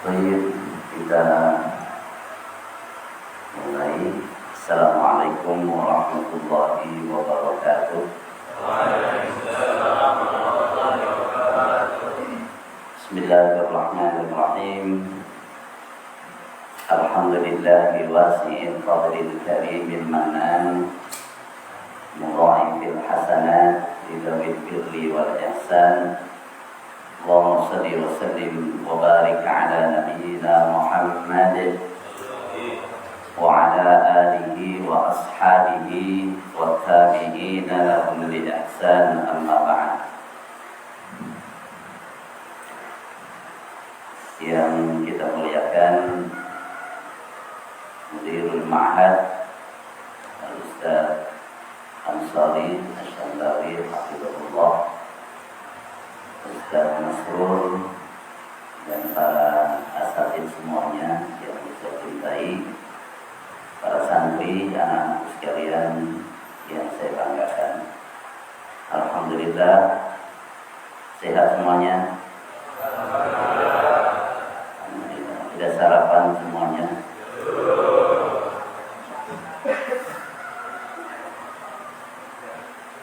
Baik, kita mulai. Assalamualaikum warahmatullahi wabarakatuh. Waalaikumsalam warahmatullahi wabarakatuh. Bismillahirrahmanirrahim. Alhamdulillahi wasi'in fadlil karimil manan, mudha'ifil hasanat lidawil birri wal ihsan. Allahumma salli wa sallim wa barik ala nabiyyina Muhammad wa ala alihi wa ashabihi wa tabi'ina lahum bi ihsan, amma ba'd. Yang kita muliakan Mudirul Ma'had Al-Ustaz Ansari Asy-Syandawi hafizahullah, Ustaz Masrur, dan para asatidz semuanya yang saya cintai, para santri, anak-anak sekalian yang saya banggakan. Alhamdulillah, sehat semuanya. Alhamdulillah. Sudah sarapan semuanya.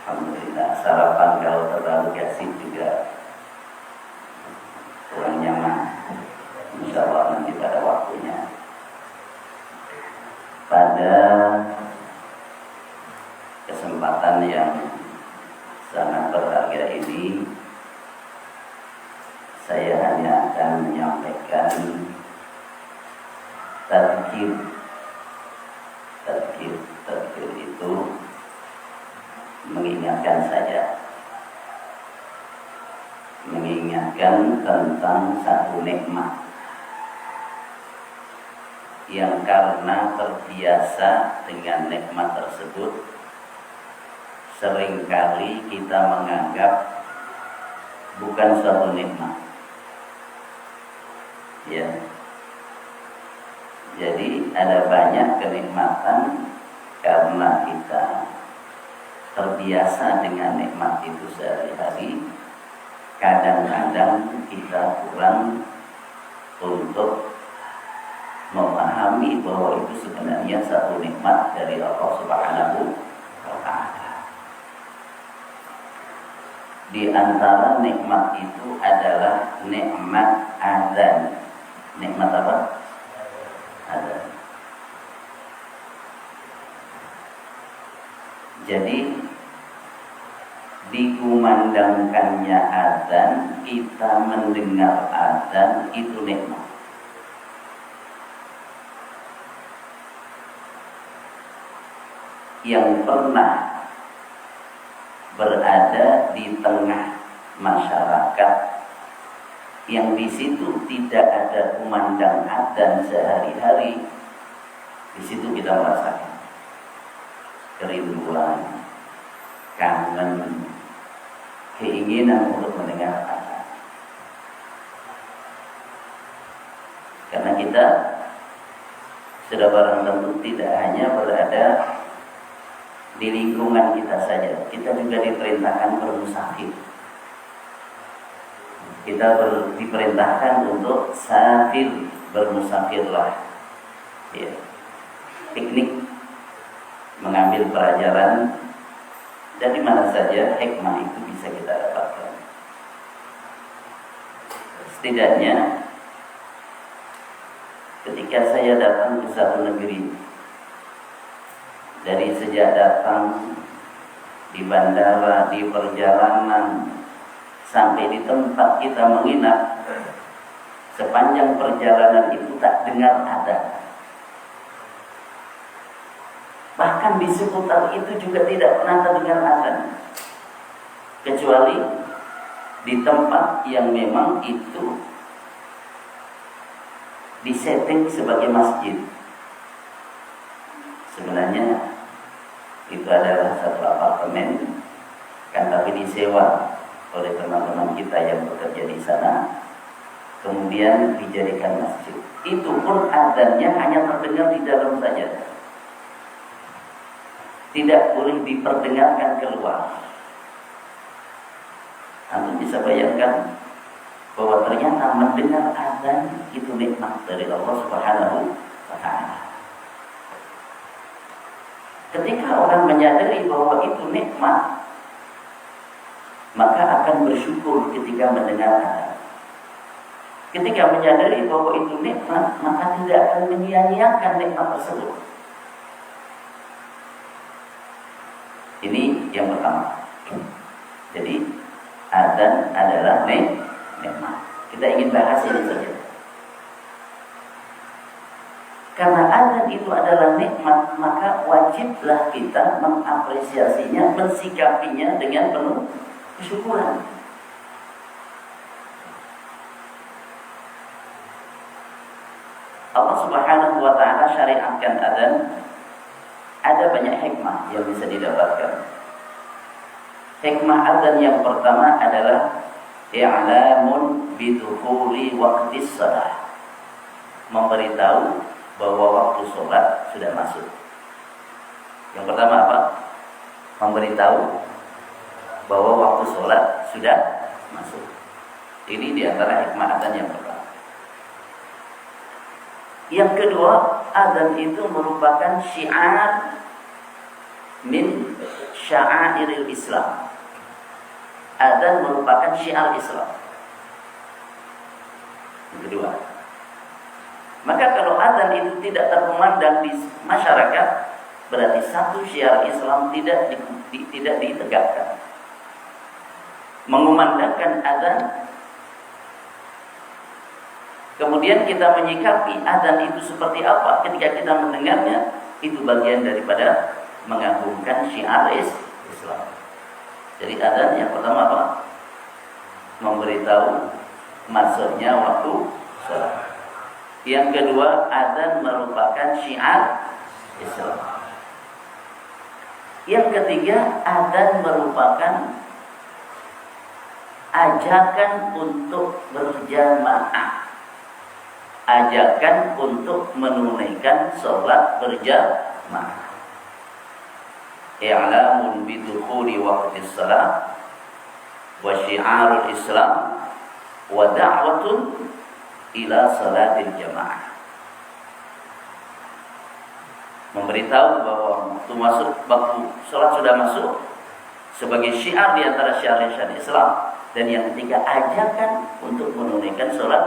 Alhamdulillah, sarapan kalau terlalu gasing juga kurang nyaman. Insyaallah nanti pada waktunya. Pada kesempatan yang sangat berharga ini, saya hanya akan menyampaikan tadzkir. Tadzkir itu mengingatkan saja, mengingatkan tentang satu nikmat yang karena terbiasa dengan nikmat tersebut, seringkali kita menganggap bukan suatu nikmat. Ya. Jadi ada banyak kenikmatan karena kita terbiasa dengan nikmat itu sehari-hari, kadang-kadang kita kurang untuk memahami bahwa itu sebenarnya satu nikmat dari Allah Subhanahu wa Ta'ala. Di antara nikmat itu adalah nikmat azan. Nikmat apa? Azan. Jadi dikumandangkannya azan, kita mendengar azan, itu nikmat. Yang pernah berada di tengah masyarakat yang di situ tidak ada kumandang azan sehari-hari, di situ kita merasakan kerinduan, kangen, keinginan untuk mendengar azan. Karena kita sudah barang tentu tidak hanya berada di lingkungan kita saja, kita juga diperintahkan bermusafir. Kita diperintahkan untuk safir, bermusafirlah. Ya. Piknik, mengambil pelajaran dari mana saja, hikmah itu bisa kita dapatkan. Setidaknya ketika saya datang ke satu negeri, dari sejak datang di bandara, di perjalanan, sampai di tempat kita menginap, sepanjang perjalanan itu tak dengar azan. Bahkan di seputar itu juga tidak pernah terdengar azan, kecuali di tempat yang memang itu disetting sebagai masjid. Sebenarnya itu adalah satu apartemen, kan, tapi disewa oleh teman-teman kita yang bekerja di sana, kemudian dijadikan masjid. Itu pun azannya hanya terdengar di dalam saja, tidak boleh diperdengarkan keluar. Anda bisa bayangkan bahwa ternyata mendengar azan itu nikmat dari Allah Subhanahu wa Ta'ala. Ketika orang menyadari bahwa itu nikmat, maka akan bersyukur ketika mendengar azan. Ketika menyadari bahwa itu nikmat, maka tidak akan menyia-nyiakan nikmat tersebut. Ini yang pertama. Jadi azan adalah nikmat. Kita ingin bahas ini saja. Karena azan itu adalah nikmat, maka wajiblah kita mengapresiasinya, mensikapinya dengan penuh kesyukuran. Allah Subhanahu wa Ta'ala syariatkan azan, ada banyak hikmah yang bisa didapatkan. Hikmah azan yang pertama adalah i'lamun bidukhuli waqtis shalah, memberitahu bahwa waktu sholat sudah masuk. Yang pertama apa? Memberitahu bahwa waktu sholat sudah masuk. Ini diantara hikmah azan yang pertama. Yang kedua, azan itu merupakan syiar min sya'airil Islam. Azan merupakan syiar Islam. Yang kedua. Maka kalau azan itu tidak terpemandang di masyarakat, berarti satu syiar Islam tidak ditegakkan. Mengumandangkan azan, kemudian kita menyikapi azan itu seperti apa ketika kita mendengarnya, itu bagian daripada mengagungkan syiar Islam. Jadi azan yang pertama apa? Memberitahu masuknya waktu sholat. Yang kedua, azan merupakan syiar Islam. Yang ketiga, azan merupakan ajakan untuk berjamaah. Ajakan untuk menunaikan sholat berjamaah. I'lamun bidukhuli waqtis shalah wa syiarul Islam wa da'watun ila salatil jamaah. Memberitahu bahwa waktu sholat sudah masuk sebagai syiar di antara syiar-syiar Islam, dan yang ketiga ajakan untuk menunaikan sholat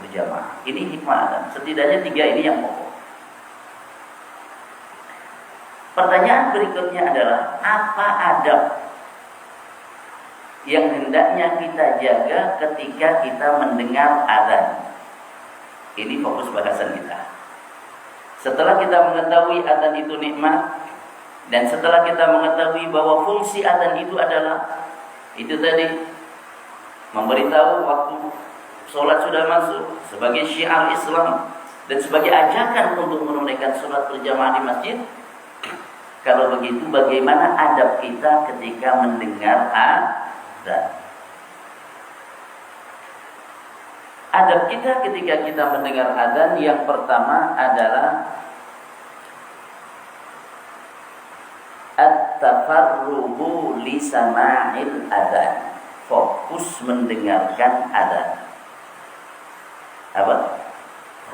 berjamaah. Ini hikmah azan. Setidaknya tiga ini yang pokok. Pertanyaan berikutnya adalah, apa adab yang hendaknya kita jaga ketika kita mendengar azan? Ini fokus bahasan kita. Setelah kita mengetahui azan itu nikmat, dan setelah kita mengetahui bahwa fungsi azan itu adalah itu tadi, memberitahu waktu sholat sudah masuk sebagai syiar Islam dan sebagai ajakan untuk menunaikan sholat berjamaah di masjid. Kalau begitu, bagaimana adab kita ketika mendengar azan? Adab kita ketika kita mendengar azan yang pertama adalah at-tafarruhu li sama'il azan. Fokus mendengarkan azan. Apa?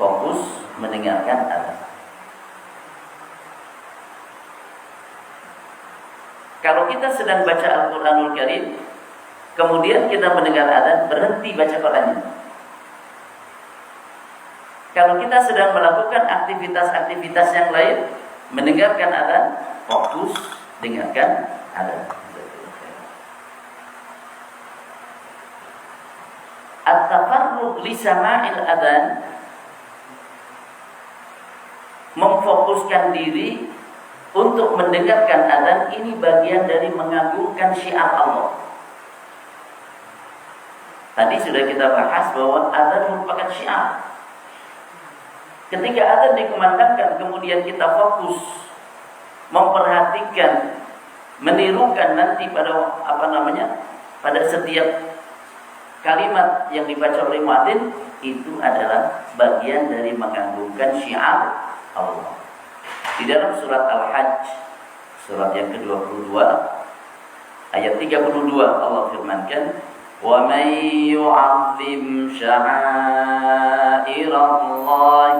Fokus mendengarkan azan. Kalau kita sedang baca Al-Quranul Karim, kemudian kita mendengar azan, berhenti baca Qurannya. Kalau kita sedang melakukan aktivitas-aktivitas yang lain, mendengarkan azan, fokus dengarkan azan. At-tafarruq li sama'il azan, memfokuskan diri untuk mendengarkan azan, ini bagian dari mengagungkan syiar Allah. Tadi sudah kita bahas bahwa azan merupakan syiar. Ketika azan dikumandangkan, kemudian kita fokus memperhatikan, menirukan nanti pada pada setiap kalimat yang dibaca oleh muadzin, itu adalah bagian dari mengagungkan syiar Allah. Di dalam surat Al-Hajj, surat yang ke-22, ayat 32, Allah firmankan, ومن يعظم شعائر الله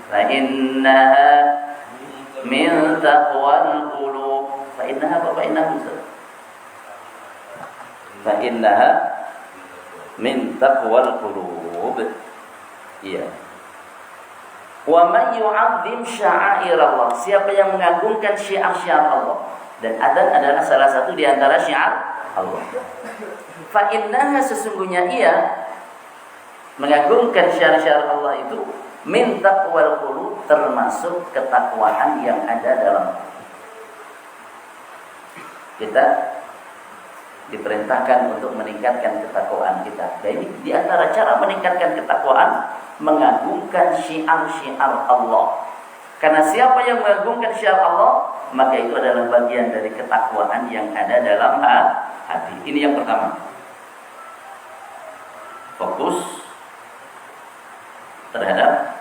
فإنها من تقوى القلوب. فإنها من تقوى القلوب. Iya. Wa man yu'azzim sya'air Allah. Siapa yang mengagungkan syiar-syiar Allah. Dan adzan adalah salah satu di antara syiar Allah. Fa innaha, sesungguhnya ia mengagungkan syiar-syiar Allah itu min taqwal qulub, termasuk ketakwaan yang ada dalam kita. Diperintahkan untuk meningkatkan ketakwaan kita. Dan ini di antara cara meningkatkan ketakwaan, mengagungkan syiar-syiar Allah. Karena siapa yang mengagungkan syiar Allah, maka itu adalah bagian dari ketakwaan yang ada dalam hati. Ini yang pertama. Fokus terhadap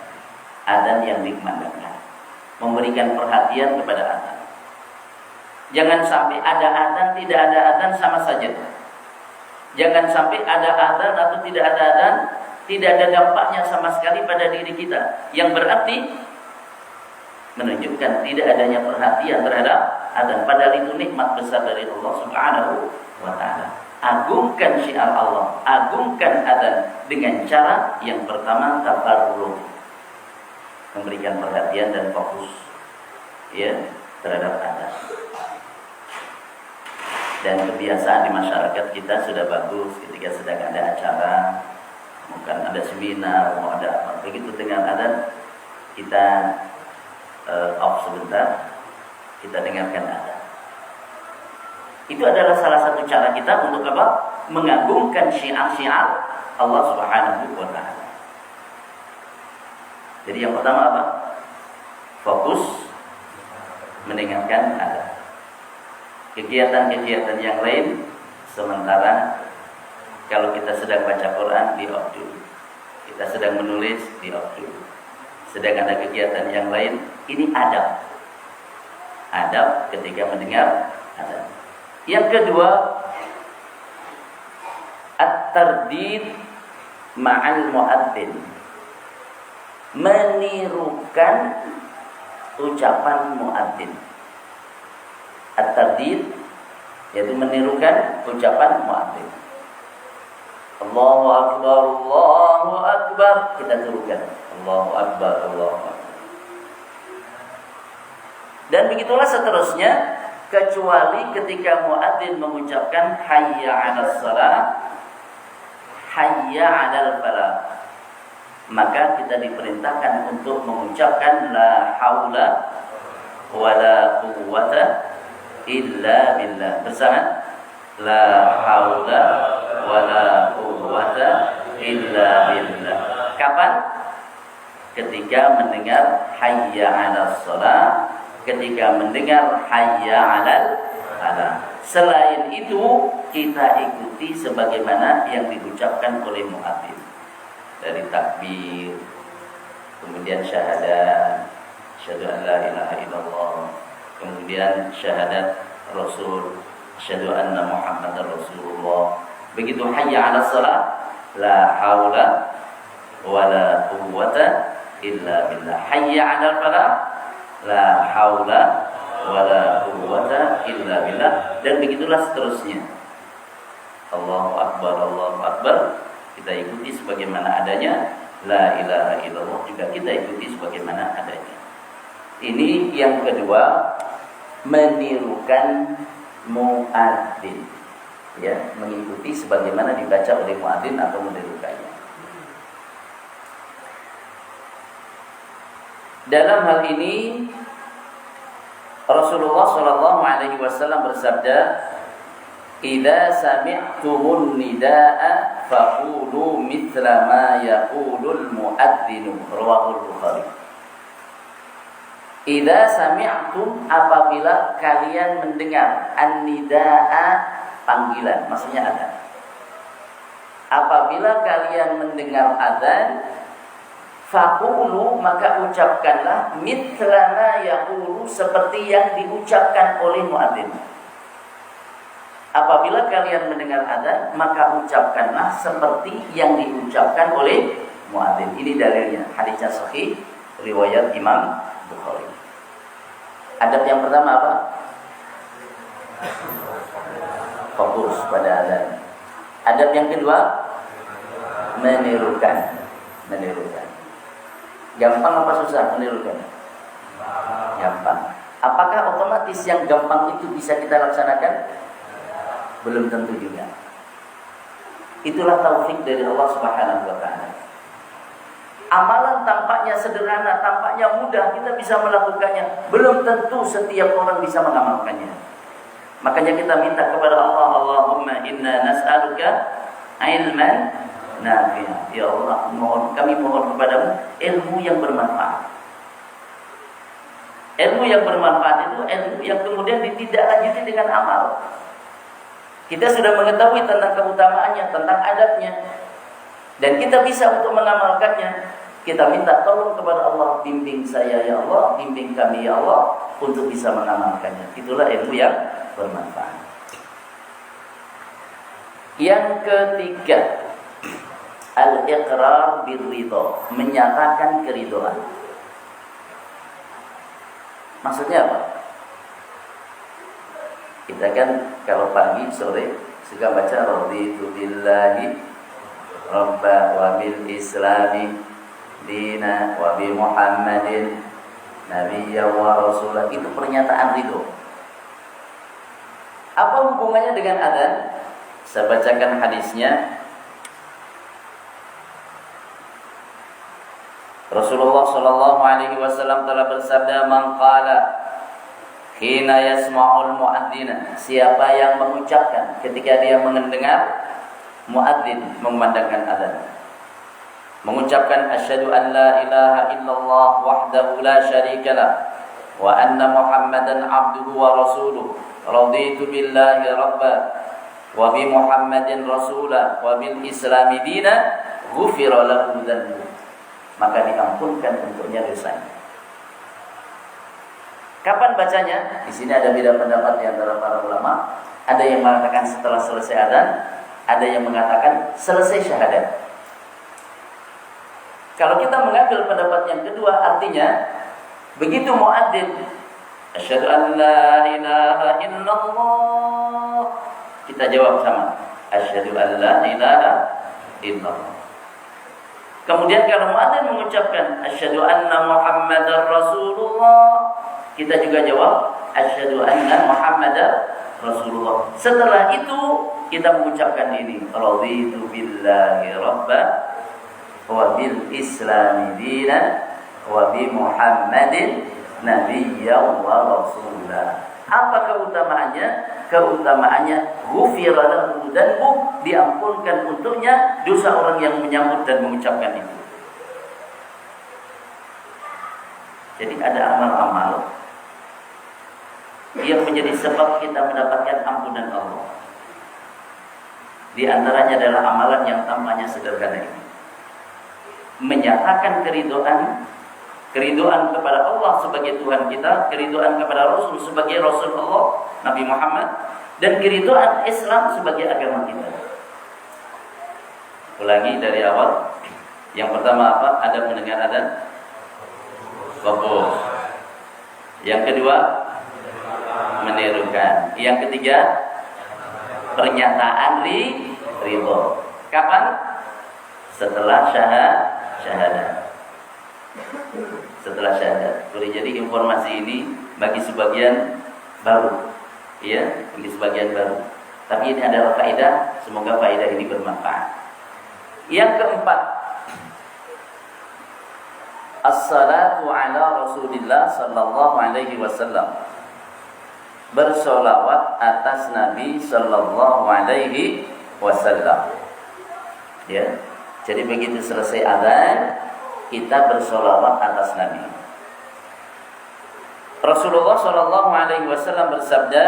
adzan yang dikumandangkan. Memberikan perhatian kepada adzan. Jangan sampai ada adzan, tidak ada adzan, sama saja. Jangan sampai ada adzan atau tidak ada adzan, tidak ada dampaknya sama sekali pada diri kita. Yang berarti menunjukkan tidak adanya perhatian terhadap adzan. Padahal itu nikmat besar dari Allah Subhanahu wa ta'ala. Agungkan syiar Allah, agungkan adzan dengan cara yang pertama, tafarruq. Memberikan perhatian dan fokus ya terhadap adzan. Dan kebiasaan di masyarakat kita sudah bagus ketika sedang ada acara, mungkin ada seminar, mau ada apa, begitu dengan adzan kita off sebentar, kita dengarkan adzan. Itu adalah salah satu cara kita untuk apa? Mengagungkan syiar-syiar Allah Subhanahu wa ta'ala. Jadi yang pertama apa? Fokus mendengarkan adzan. Kegiatan-kegiatan yang lain sementara, kalau kita sedang baca Quran, di off dulu. Kita sedang menulis, di off dulu. Sedang ada kegiatan yang lain, ini adab. Adab ketika mendengar adzan. Yang kedua, at-tardid ma'al muadzin. Menirukan ucapan muadzin. At-tardid yaitu menirukan ucapan muadzin. Allahu akbar, Allahu akbar, kita tirukan. Allahu akbar, Allahu akbar. Dan begitulah seterusnya, kecuali ketika muadzin mengucapkan hayya 'alas shalah, hayya 'alal falah, maka kita diperintahkan untuk mengucapkan la haula wala quwwata illa billah. Bersama, la haula wala quwwata illa billah. Kapan? Ketika mendengar hayya 'alas shalah, ketika mendengar hayya 'alal falah. Selain itu kita ikuti sebagaimana yang diucapkan oleh muadzin. Dari takbir, kemudian syahadat, syahadu an la ilaha illallah, kemudian syahadat Rasul, syahadu anna Muhammadar Rasulullah. Begitu hayya 'alas shalah, la haula wala quwwata illa billah. Hayya 'alal falah, la haula wala quwwata illa billah. Dan begitulah seterusnya. Allahu akbar, Allahu akbar, kita ikuti sebagaimana adanya. La ilaha illallah juga kita ikuti sebagaimana adanya. Ini yang kedua, menirukan muadzin, ya, mengikuti sebagaimana dibaca oleh muadzin atau menirukannya. Dalam hal ini Rasulullah sallallahu alaihi wasallam bersabda, "Idza sami'tumun nidaa faqulu mithla ma yaqulul muadzinu." Rawahul Bukhari. Idza sami'tum, apabila kalian mendengar, an-nidaa, panggilan, maksudnya adzan. Apabila kalian mendengar adzan, Faqulu, maka ucapkanlah mithla ma yaqulu, seperti yang diucapkan oleh muadzin. Apabila kalian mendengar adzan, maka ucapkanlah seperti yang diucapkan oleh muadzin. Ini dalilnya, hadisnya sahih riwayat Imam Bukhari. Adab yang pertama apa? Fokus pada adzan. Adab yang kedua, menirukan. Gampang apa susah menirukan? Gampang. Apakah otomatis yang gampang itu bisa kita laksanakan? Belum tentu juga. Itulah taufik dari Allah Subhanahu wa taala. Amalan tampaknya sederhana, tampaknya mudah, kita bisa melakukannya. Belum tentu setiap orang bisa mengamalkannya. Makanya kita minta kepada Allah, Allahumma inna nas'aluka ilman nafi'ah. Ya Allah, kami mohon kepadamu ilmu yang bermanfaat. Ilmu yang bermanfaat itu ilmu yang kemudian ditindaklanjuti dengan amal. Kita sudah mengetahui tentang keutamaannya, tentang adabnya, dan kita bisa untuk mengamalkannya. Kita minta tolong kepada Allah, bimbing saya ya Allah, bimbing kami ya Allah, untuk bisa mengamalkannya. Itulah ilmu yang bermanfaat. Yang ketiga, al-iqrar birridha, menyatakan keridhaan. Maksudnya apa? Kita kan kalau pagi sore suka baca raditu billahi rabba wa bil islami dina wa bi muhammadin nabiyya wa rasulah. Itu pernyataan ridho. Apa hubungannya dengan adzan? Saya bacakan hadisnya. Rasulullah sallallahu alaihi wasallam telah bersabda, "Man qala hina yasma'ul muadzina," siapa yang mengucapkan ketika dia mendengar muadzin memandangkan adzan, mengucapkan asyhadu an la ilaha illallah wahdahu la syarikalah wa anna muhammadan abduhu wa rasuluh, raditu billahi rabba wa bi muhammadin rasulah wa bil islami dina, ghufira lahu dzanbuhu, maka diampunkan untuknya dosanya. Kapan bacanya? Di sini ada beda pendapat di antara para ulama. Ada yang mengatakan setelah selesai adzan, ada yang mengatakan selesai syahadat. Kalau kita mengambil pendapat yang kedua, artinya begitu muadzin asyhadu an la ilaha illallah, kita jawab sama, asyhadu an la ilaha illallah. Kemudian kalau muadzin mengucapkan asyhadu anna muhammadar rasulullah, kita juga jawab asyhadu anna muhammadar rasulullah. Setelah itu kita mengucapkan ini, raditu billahi rabba wa bil islami dinan wa bi muhammadin nabiyya wa rasulah. Apa keutamaannya? Keutamaannya ghufira lahu dzanbuhu, diampunkan untuknya dosa orang yang menyambut dan mengucapkan itu. Jadi ada amal-amal yang menjadi sebab kita mendapatkan ampunan Allah. Di antaranya adalah amalan yang tampaknya sederhana ini. Menyatakan keridhaan kepada Allah sebagai Tuhan kita, keridhaan kepada Rasul sebagai Rasul Allah Nabi Muhammad, dan keridhaan Islam sebagai agama kita. Ulangi dari awal. Yang pertama apa? Ada mendengar adzan, fokus. Yang kedua, menirukan. Yang ketiga, pernyataan ridho. Kapan? Setelah syahadat. Setelah syahadat. Boleh jadi informasi ini bagi sebagian baru, ya, bagi sebagian baru. Tapi ini adalah faedah. Semoga faedah ini bermanfaat. Yang keempat, as-salatu ala Rasulillah sallallahu alaihi wasallam, bersolawat atas Nabi sallallahu alaihi wasallam. Ya, jadi begitu selesai adzan, kita bersolawat atas Nabi. Rasulullah sallallahu alaihi wasallam bersabda,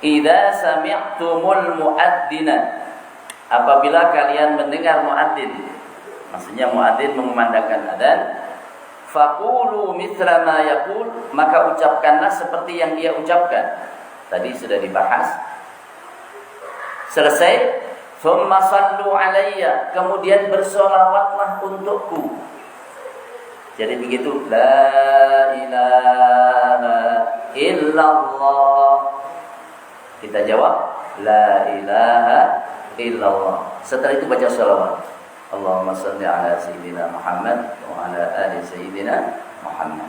"Idza sami'tumul muadzina," apabila kalian mendengar muadzin, Maksudnya muadzin mengumandangkan adzan, faqulu mithla ma yaqul, maka ucapkanlah seperti yang dia ucapkan. Tadi sudah dibahas. Selesai, thumma sallu alayya, kemudian bersolawatlah untukku. Jadi begitu, la ilaha illallah. Kita jawab, la ilaha illallah. Setelah itu baca sholawat. Allahumma salli ala sayyidina Muhammad wa ala ali sayyidina Muhammad.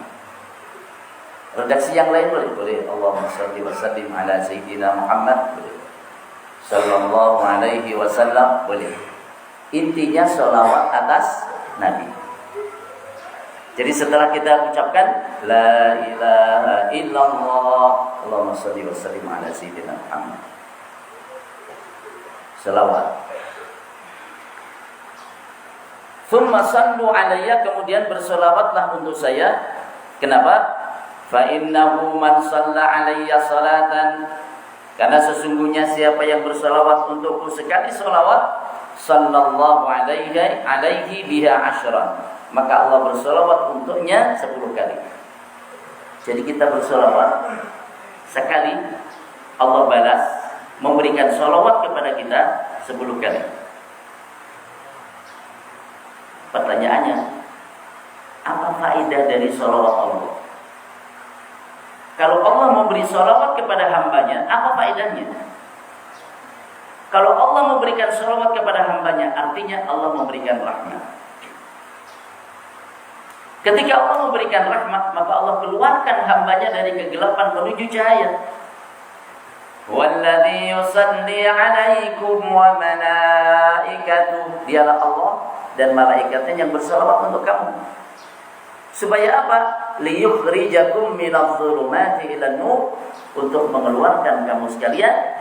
Redaksi yang lain boleh. Allahumma salli wa sallim ala sayyidina Muhammad, boleh. Sallallahu alaihi wasallam, boleh. Intinya sholawat atas Nabi. Jadi setelah kita ucapkan la ilaha illallah, Allahumma salli wa sallim ala sayyidina Muhammad, salawat. Thumma sallu alayya, kemudian bersolawatlah untuk saya. Kenapa? Fa innahu man shalla alayya salatan, karena sesungguhnya siapa yang bersolawat untukku sekali solawat, sallallahu alaihi biha asyran, maka Allah bersolawat untuknya 10 kali. Jadi kita bersolawat sekali, Allah balas memberikan solawat kepada kita 10 kali. Pertanyaannya, apa faedah dari solawat Allah? Kalau Allah memberi solawat kepada hambanya, apa faedahnya? Kalau Allah memberikan solawat kepada hambanya, artinya Allah memberikan rahmat. Ketika Allah memberikan rahmat, maka Allah keluarkan hambanya dari kegelapan menuju cahaya. Walladzi yusalli 'alaikum wa malaikatuh, dialah Allah dan malaikatnya yang bersalawat untuk kamu. Supaya apa? Liyukhrijakum minadh-dhulumati ilan nur, untuk mengeluarkan kamu sekalian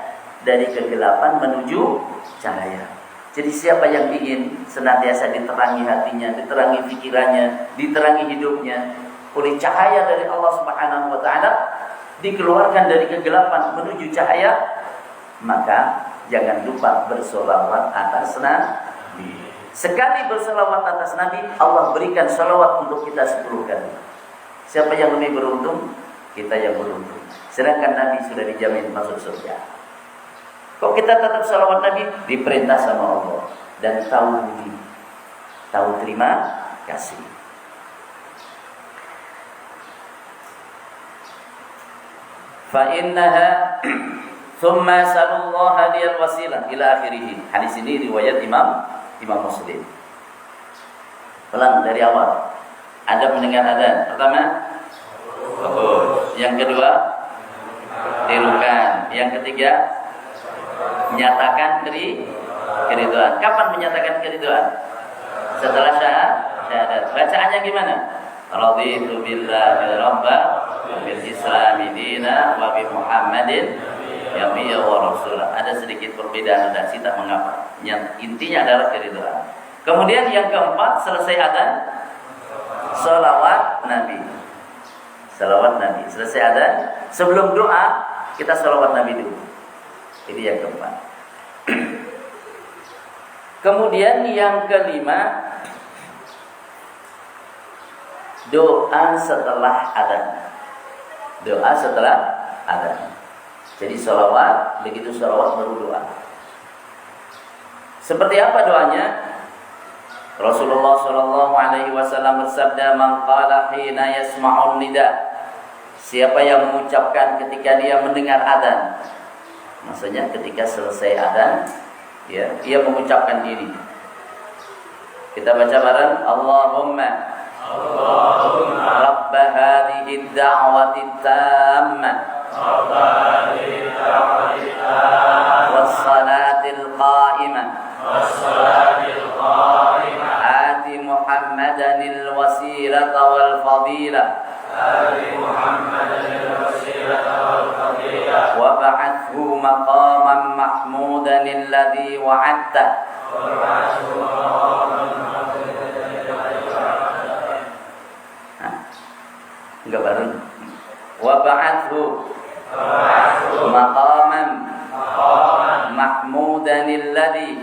dari kegelapan menuju cahaya. Jadi siapa yang ingin senantiasa diterangi hatinya, diterangi pikirannya, diterangi hidupnya oleh cahaya dari Allah Subhanahu wa taala, dikeluarkan dari kegelapan menuju cahaya, maka jangan lupa bersolawat atas Nabi. Sekali bersolawat atas Nabi, Allah berikan solawat untuk kita 10 kali. Siapa yang lebih beruntung? Kita yang beruntung. Sedangkan Nabi sudah dijamin masuk surga. Kok kita tetap solawat Nabi? Diperintah sama Allah. Dan tahu budi, tahu terima kasih. Fa innaha thumma sallallahu liyal wasilah ila akhirih. Hadis ini riwayat Imam Muslim. Ulang dari awal. Anda mendengar adzan. Pertama, yang kedua, tirukan. Yang ketiga, menyatakan keriduan. Kapan menyatakan keriduan? Setelah syahadat. Bacaannya gimana? Raditu billahi rabba bil islami dina wa bi Muhammadin Nabiya wa Rasulah. Ada sedikit perbedaan redaksi, tak mengapa. Yang intinya adalah keriduan. Kemudian yang keempat, selesai adzan, salawat Nabi. Salawat Nabi. Selesai adzan, sebelum doa kita salawat Nabi dulu. Ini yang keempat. Kemudian yang kelima, doa setelah adzan. Doa setelah adzan. Jadi salawat, begitu salawat baru doa. Seperti apa doanya? Rasulullah sallallahu alaihi wasallam bersabda, "Man qala hina yasma'un nida." Siapa yang mengucapkan ketika dia mendengar adzan. Maksudnya ketika selesai adzan, ya, dia mengucapkan ini. Kita baca bareng, Allahumma rabb hadhihi ad-da'wati tammah was-salatil qa'imah ati Muhammadanil wasilata wal fadilah wa ba'athu maqaman mahmudan alladhi wa'adta. Enggak bareng. Wa ba'athu maqaman mahmudan alladhi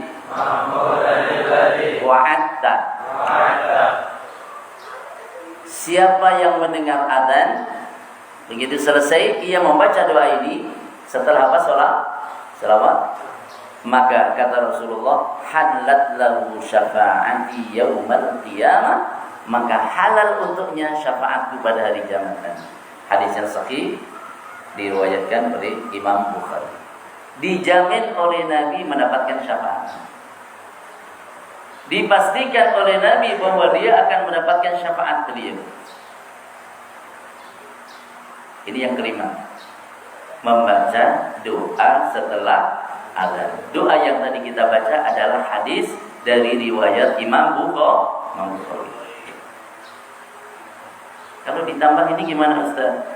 wa'adta. Siapa yang mendengar adzan, begitu selesai ia membaca doa ini setelah apa? Selawat. Maka kata Rasulullah, halat lahu syafa'ati yaumal qiyamah, maka halal untuknya syafaatku pada hari kiamat nanti. Hadis yang sahih diriwayatkan oleh Imam Bukhari. Dijamin oleh Nabi mendapatkan syafaat. Dipastikan oleh Nabi bahwa dia akan mendapatkan syafaat beliau. Ini yang kelima, membaca doa setelah adzan. Doa yang tadi kita baca adalah hadis dari riwayat Imam Bukhari. Kalau ditambah ini gimana Ustaz?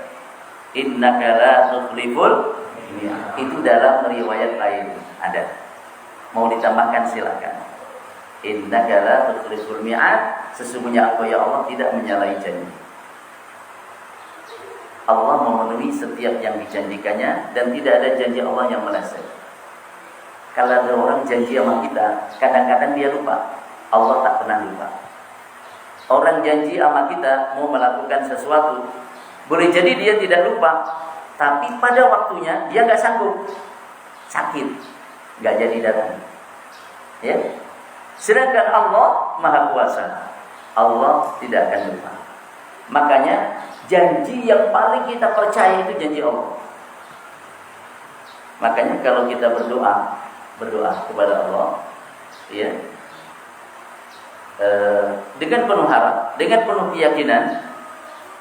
Innaka la tukhliful mi'ad. Itu dalam riwayat lain ada. Mau ditambahkan silakan. Innaka la tukhliful mi'ad. Sesungguhnya Engkau ya Allah tidak menyalahi janji. Allah memenuhi setiap yang dijanjikannya dan tidak ada janji Allah yang meleset. Kalau ada orang janji sama kita, kadang-kadang dia lupa. Allah tak pernah lupa. Orang janji sama kita mau melakukan sesuatu, boleh jadi dia tidak lupa, tapi pada waktunya dia nggak sanggup, sakit, nggak jadi datang. Ya. Sedangkan Allah Maha Kuasa, Allah tidak akan lupa. Makanya janji yang paling kita percaya itu janji Allah. Makanya kalau kita berdoa kepada Allah, ya, dengan penuh harap, dengan penuh keyakinan,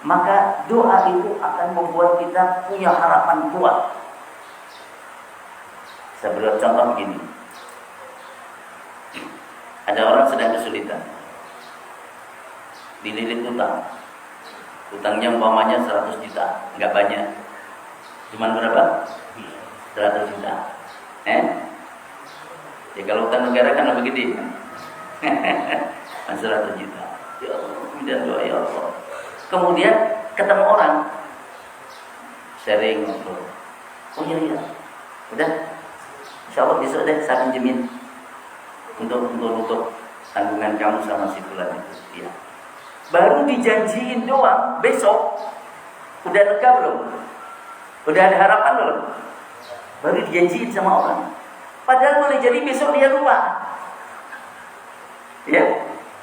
maka doa itu akan membuat kita punya harapan kuat. Saya beri contoh begini. Ada orang sedang kesulitan, dililit utang. Utangnya umpamanya 100 juta, nggak banyak. Cuman berapa? 100 juta. Ya kalau utang negara kan lebih gede. 100 juta. Ya Allah, minta doa ya Allah. Kemudian ketemu orang, sharing ngobrol. Oh iya, udah, insya Allah besok deh saya pinjemin untuk tanggungan kamu sama si fulan itu. Ya. Baru dijanjiin doang, besok udah lega belum? Udah ada harapan belum? Baru dijanjiin sama orang. Padahal boleh jadi besok dia lupa. Ya,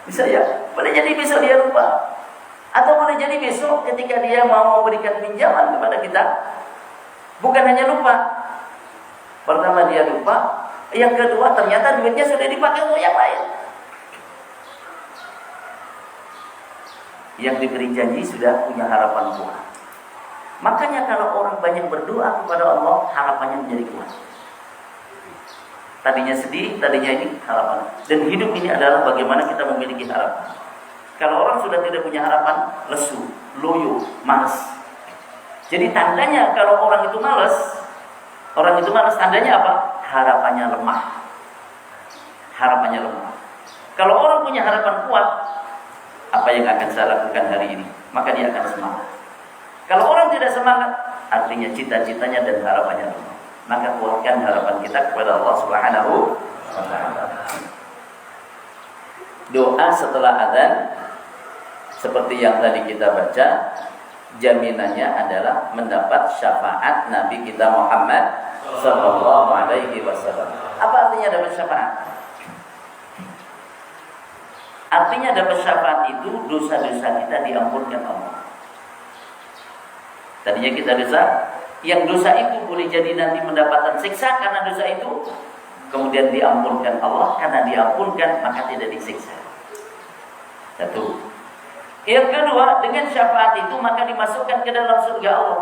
bisa ya. Boleh jadi besok dia lupa. Atau boleh jadi besok ketika dia mau memberikan pinjaman kepada kita, bukan hanya lupa. Pertama dia lupa, yang kedua ternyata duitnya sudah dipakai untuk yang lain. Yang diberi janji sudah punya harapan kuat. Makanya kalau orang banyak berdoa kepada Allah, harapannya menjadi kuat. Tadinya sedih, tadinya ini harapan. Dan hidup ini adalah bagaimana kita memiliki harapan. Kalau orang sudah tidak punya harapan, lesu, loyo, malas. Jadi tandanya kalau orang itu malas tandanya apa? Harapannya lemah. Harapannya lemah. Kalau orang punya harapan kuat, apa yang akan saya lakukan hari ini? Maka dia akan semangat. Kalau orang tidak semangat, artinya cita-citanya dan harapannya lemah. Maka kuatkan harapan kita kepada Allah Subhanahu wa Ta'ala. Doa setelah adzan seperti yang tadi kita baca, jaminannya adalah mendapat syafaat Nabi kita Muhammad sallallahu alaihi wasallam. Apa artinya dapat syafaat? Artinya dapat syafaat itu dosa-dosa kita diampunkan Allah. Tadinya kita dosa, yang dosa itu boleh jadi nanti mendapatkan siksa karena dosa itu, kemudian diampunkan Allah, karena diampunkan maka tidak disiksa. Satu. Yang kedua, dengan syafaat itu maka dimasukkan ke dalam surga Allah.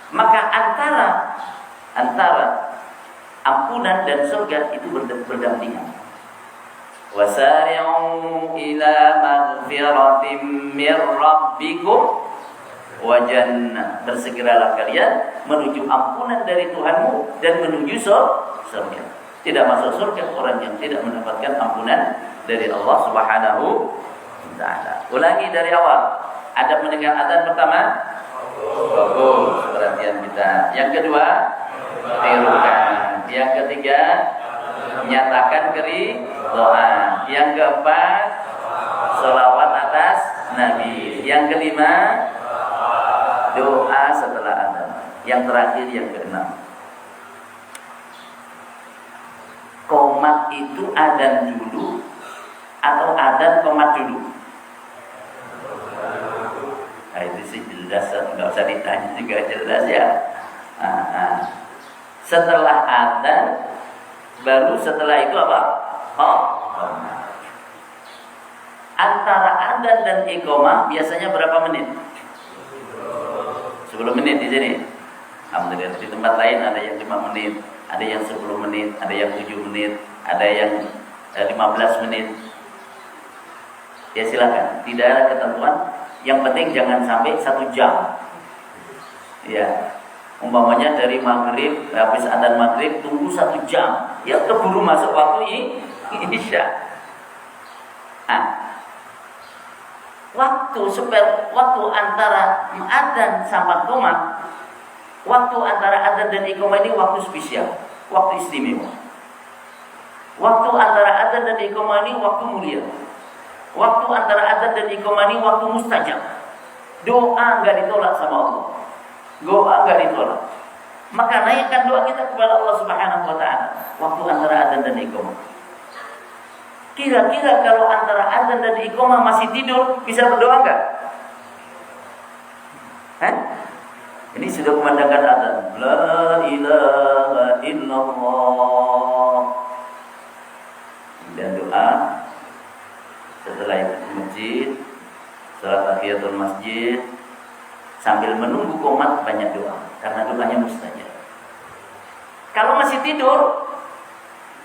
Maka antara ampunan dan surga itu berdampingan. Wasari'u ila maghfiratin mir rabbikum wa jannah. Bersegeralah kalian menuju ampunan dari Tuhanmu dan menuju surga. Tidak masuk surga orang yang tidak mendapatkan ampunan dari Allah Subhanahu wa Ta'ala. Ulangi dari awal. Ada mendengar adzan pertama? Bagus, perhatian kita. Yang kedua, tirukan. Yang ketiga, nyatakan doa. Yang keempat, Sholawat atas Nabi. Yang kelima, doa setelah adzan. Yang terakhir, yang keenam, qomat itu adzan dulu atau adzan qomat dulu? Nah, itu sih jelas, nggak usah ditanya juga jelas ya. Setelah adzan, baru setelah itu apa? Qomat. Antara adzan dan iqamah biasanya berapa menit? 10 menit di sini. Alhamdulillah. Di tempat lain ada yang 5 menit, ada yang 10 menit, ada yang 7 menit, ada yang 15 menit. Ya silakan. Tidak ada ketentuan. Yang penting jangan sampai 1 jam. Ya. Umpamanya dari maghrib, habis adzan maghrib tunggu 1 jam. Ya keburu masuk waktu isya. Waktu antara adzan sama qomat, waktu antara adzan dan iqamah ini waktu spesial, waktu istimewa. Waktu antara adzan dan iqamah ini waktu mulia. Waktu antara adzan dan iqamah ini waktu mustajab. Doa enggak ditolak sama Allah. Doa enggak ditolak. Maka naikkan doa kita kepada Allah Subhanahu wa taala waktu antara adzan dan iqamah. Kira-kira kalau antara adzan dan iqamah masih tidur, bisa berdoa enggak? Ini sudah kumandangkan adzan. La ilaha illallah. Dan doa. Setelah itu ke masjid, salat tahiyatul masjid, sambil menunggu qomat banyak doa, karena doanya mustajab. Kalau masih tidur,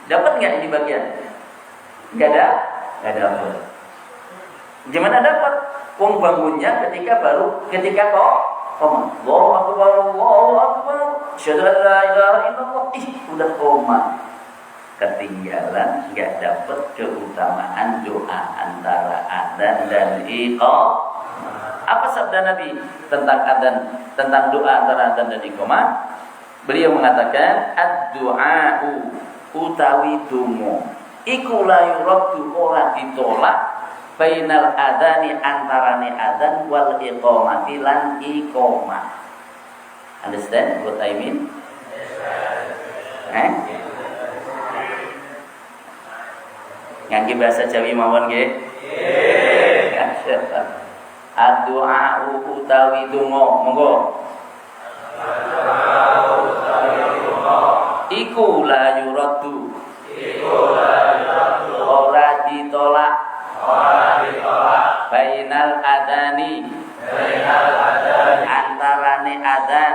dapat nggak ini bagian? Nggak ada apa. Gimana dapat? Bangunnya ketika kok qomat. Allahu akbar, Allahu akbar. Asyhadu an la ilaha illallah. Udah qomat. Ketinggalan, nggak dapat keutamaan doa antara adzan dan iqamah. Apa sabda Nabi tentang adzan, tentang doa antara adzan dan iqamah? Beliau mengatakan, ad-du'a'u utawi dungo iku la yuraddu ora ditolak bainal adzani antarane adzan wal iqamati lan iqamah. Understand what I mean? Ngangge bahasa Jawi mawon nggih? Nggih. Ad-du'a utawi donga, monggo. Iku la yuraddu. Ora ditolak. Bainal adani. Antarane adzan.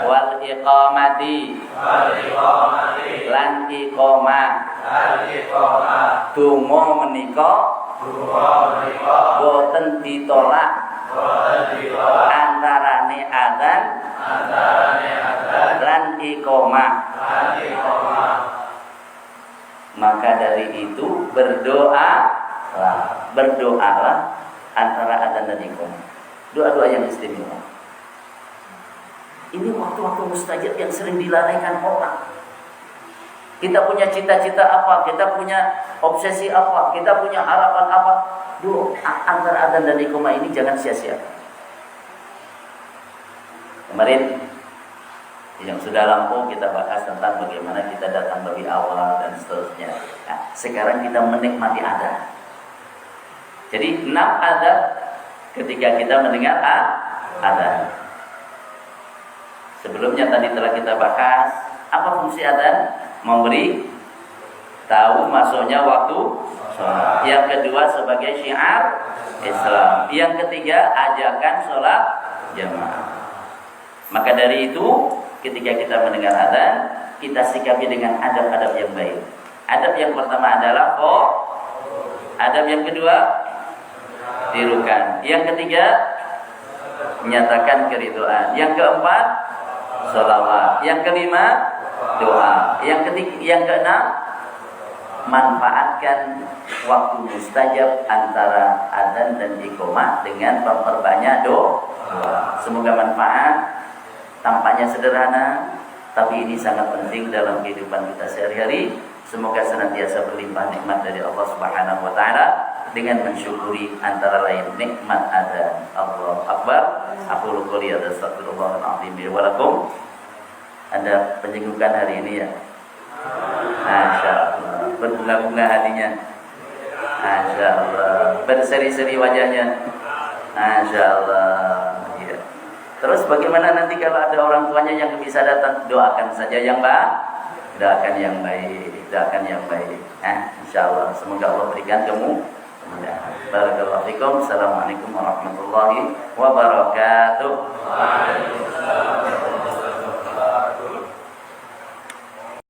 Wal iqamati. Lan iqamah. Donga menika boten ditolak antarane adzan lan iqamah. Maka dari itu berdoalah antara adzan dan iqamah. Doa-doa yang istimewa. Ini waktu-waktu mustajab yang sering dilalaikan orang. Kita punya cita-cita apa, kita punya obsesi apa, kita punya harapan apa. Doa antara adzan dan iqamah ini jangan sia-sia. Kemarin yang sudah lampau kita bahas tentang bagaimana kita datang lebih awal dan seterusnya. Nah, sekarang kita menikmati adzan. Jadi 6 adzan ketika kita mendengar adzan. Sebelumnya tadi telah kita bahas apa fungsi adzan? Memberi tahu masuknya waktu sholat. Yang kedua sebagai syiar Islam. Yang ketiga ajakan sholat jamaah. Maka dari itu ketika kita mendengar adzan, kita sikapi dengan adab-adab yang baik. Adab yang pertama adalah adab yang kedua tirukan. Yang ketiga menyatakan keridhaan. Yang keempat sholawat. Yang kelima doa. Yang keenam manfaatkan waktu mustajab antara adzan dan iqamah dengan memperbanyak doa. Semoga manfaat. Tampaknya sederhana, tapi ini sangat penting dalam kehidupan kita sehari-hari. Semoga senantiasa berlimpah nikmat dari Allah Subhanahu wa taala dengan mensyukuri antara lain nikmat ada Allahu Akbar. Aku qouli hadza astaghfirullahal azim wa lakum. Ada penjenggukan hari ini ya? Masya Allah. Berbunga-bunga hatinya. Masya Allah. Berseri-seri wajahnya. Masya Allah. Ya. Terus bagaimana nanti kalau ada orang tuanya yang bisa datang? Doakan saja yang baik. Doakan yang baik. Doakan yang baik. Insya Allah. Semoga Allah berikan kamu. Barakallahu fikum. Assalamualaikum warahmatullahi wabarakatuh. Waalaikumsalam.